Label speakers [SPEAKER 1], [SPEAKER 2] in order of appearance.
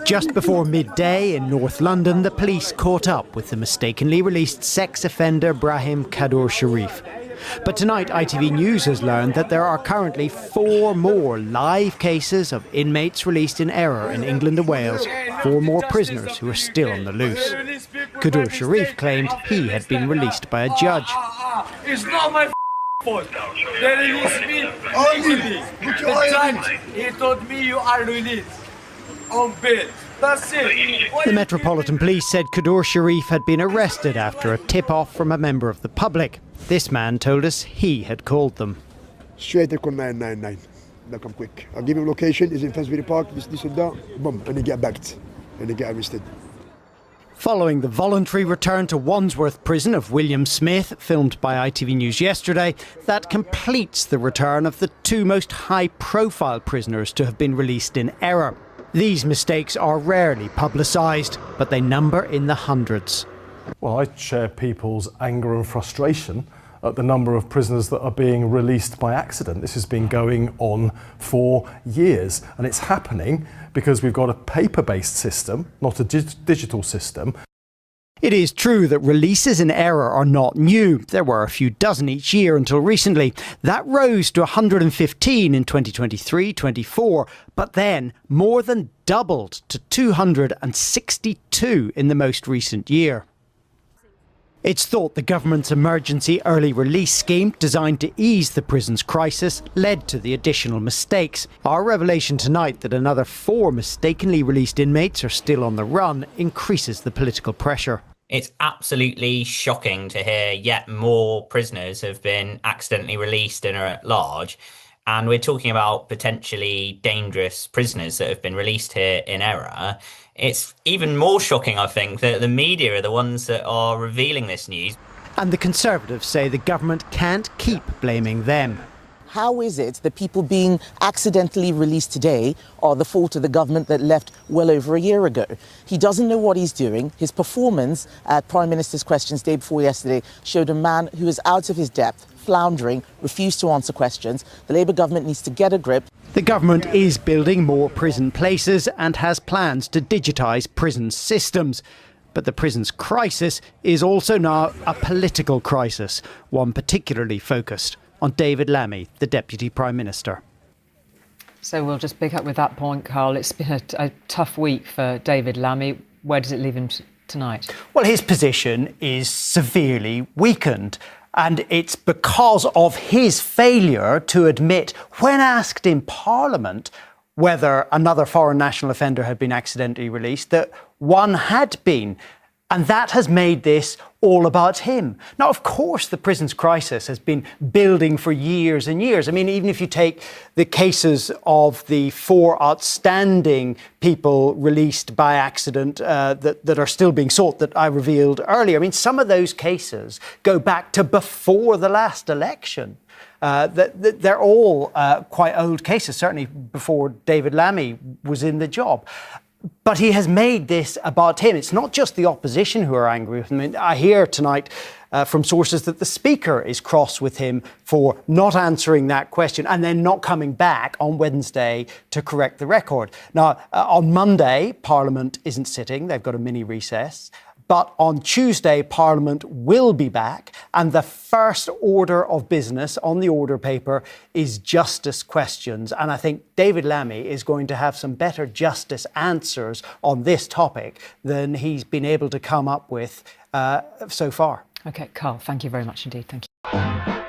[SPEAKER 1] Just before midday in North London, the police caught up with the mistakenly released sex offender Brahim Kadur Sharif. But tonight, ITV News has learned that there are currently 4 more live cases of inmates released in error in England and Wales, 4 more prisoners who are still on the loose. Kadur Sharif claimed he had been released by a judge.
[SPEAKER 2] It's not my fault. They released me easily. The judge, he told me you are released on bail. That's it.
[SPEAKER 1] The Metropolitan Police said Kadur Sharif had been arrested after a tip-off from a member of the public. This man told us he had called them.
[SPEAKER 3] Straight they call 999. They'll come quick. I'll give him location, he's in Finsbury Park, this and that, boom, and they get backed, and they get arrested.
[SPEAKER 1] Following the voluntary return to Wandsworth Prison of William Smith, filmed by ITV News yesterday, that completes the return of the 2 most high-profile prisoners to have been released in error. These mistakes are rarely publicised, but they number in the hundreds.
[SPEAKER 4] Well, I share people's anger and frustration at the number of prisoners that are being released by accident. This has been going on for years, and it's happening because we've got a paper-based system, not a digital system.
[SPEAKER 1] It is true that releases in error are not new. There were a few dozen each year until recently. That rose to 115 in 2023-24, but then more than doubled to 262 in the most recent year. It's thought the government's emergency early release scheme, designed to ease the prison's crisis, led to the additional mistakes. Our revelation tonight that another 4 mistakenly released inmates are still on the run increases the political pressure.
[SPEAKER 5] It's absolutely shocking to hear yet more prisoners have been accidentally released and are at large. And we're talking about potentially dangerous prisoners that have been released here in error. It's even more shocking, I think, that the media are the ones that are revealing this news.
[SPEAKER 1] And the Conservatives say the government can't keep blaming them.
[SPEAKER 6] How is it that people being accidentally released today are the fault of the government that left well over a year ago? He doesn't know what he's doing. His performance at Prime Minister's Questions day before yesterday showed a man who is out of his depth, floundering, refused to answer questions. The Labour government needs to get a grip.
[SPEAKER 1] The government is building more prison places and has plans to digitise prison systems. But the prison's crisis is also now a political crisis, one particularly focused on David Lammy, the Deputy Prime Minister.
[SPEAKER 7] So we'll just pick up with that point, Carl. It's been a tough week for David Lammy. Where does it leave him tonight?
[SPEAKER 1] Well, his position is severely weakened. And it's because of his failure to admit, when asked in Parliament whether another foreign national offender had been accidentally released, that one had been. And that has made this all about him. Now, of course, the prison's crisis has been building for years and years. I mean, even if you take the cases of the 4 outstanding people released by accident that are still being sought that I revealed earlier, I mean, some of those cases go back to before the last election. They're all quite old cases, certainly before David Lammy was in the job. But he has made this about him. It's not just the opposition who are angry with him. I hear tonight from sources that the Speaker is cross with him for not answering that question and then not coming back on Wednesday to correct the record. Now, on Monday, Parliament isn't sitting. They've got a mini recess. But on Tuesday, Parliament will be back, and the first order of business on the order paper is justice questions. And I think David Lammy is going to have some better justice answers on this topic than he's been able to come up with so far.
[SPEAKER 7] OK, Carl, thank you very much indeed. Thank you.